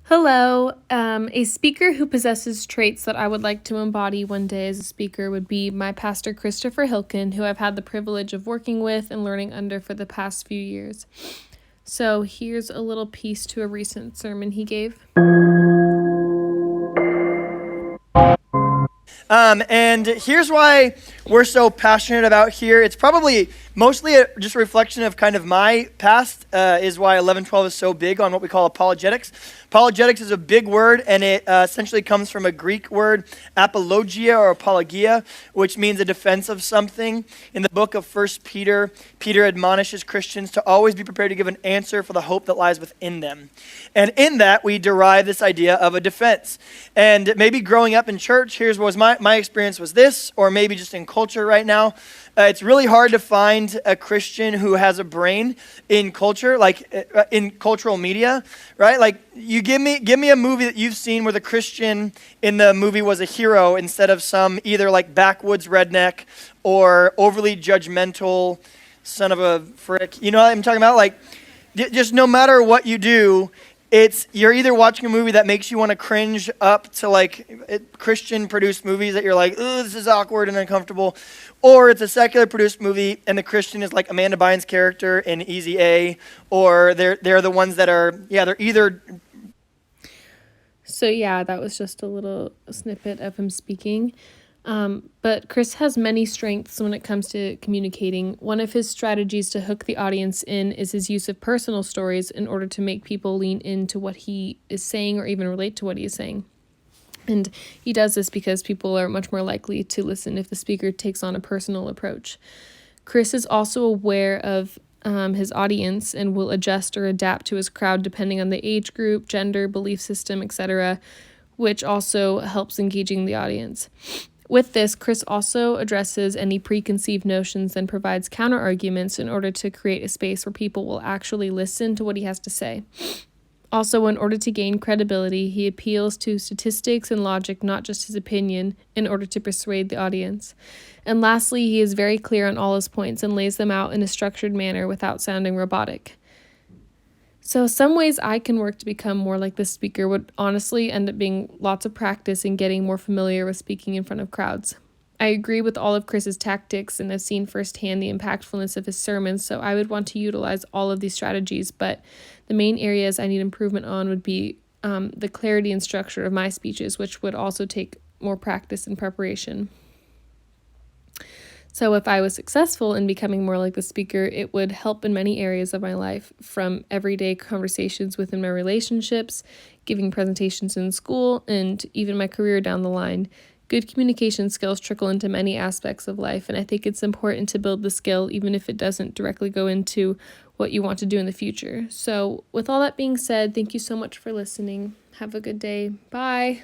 Hello. A speaker who possesses traits that I would like to embody one day as a speaker would be my pastor, Christopher Hilkin, who I've had the privilege of working with and learning under for the past few years. So here's a little piece to a recent sermon he gave. And here's why we're so passionate about here. It's probably mostly just a reflection of kind of my past, is why 1112 is so big on what we call apologetics. Apologetics is a big word, and it essentially comes from a Greek word, apologia or apologia, which means a defense of something. In the book of 1 Peter, Peter admonishes Christians to always be prepared to give an answer for the hope that lies within them. And in that, we derive this idea of a defense. And maybe growing up in church, here's what was my experience was this, or maybe just in culture right now. It's really hard to find a Christian who has a brain in culture, like in cultural media, right? Like you give me a movie that you've seen where the Christian in the movie was a hero instead of some either like backwoods redneck or overly judgmental son of a frick. You know what I'm talking about? Like just no matter what you do, you're either watching a movie that makes you want to cringe up to like Christian produced movies that you're like, oh, this is awkward and uncomfortable, or it's a secular produced movie and the Christian is like Amanda Bynes' character in Easy A, or they're the ones that are, they're either. So yeah, that was just a little snippet of him speaking. But Chris has many strengths when it comes to communicating. One of his strategies to hook the audience in is his use of personal stories in order to make people lean into what he is saying or even relate to what he is saying. And he does this because people are much more likely to listen if the speaker takes on a personal approach. Chris is also aware of his audience and will adjust or adapt to his crowd depending on the age group, gender, belief system, etc., which also helps engaging the audience. With this, Chris also addresses any preconceived notions and provides counter-arguments in order to create a space where people will actually listen to what he has to say. Also, in order to gain credibility, he appeals to statistics and logic, not just his opinion, in order to persuade the audience. And lastly, he is very clear on all his points and lays them out in a structured manner without sounding robotic. So some ways I can work to become more like this speaker would honestly end up being lots of practice and getting more familiar with speaking in front of crowds. I agree with all of Chris's tactics and have seen firsthand the impactfulness of his sermons, so I would want to utilize all of these strategies, but the main areas I need improvement on would be the clarity and structure of my speeches, which would also take more practice and preparation. So if I was successful in becoming more like the speaker, it would help in many areas of my life, from everyday conversations within my relationships, giving presentations in school, and even my career down the line. Good communication skills trickle into many aspects of life, and I think it's important to build the skill even if it doesn't directly go into what you want to do in the future. So with all that being said, thank you so much for listening. Have a good day. Bye.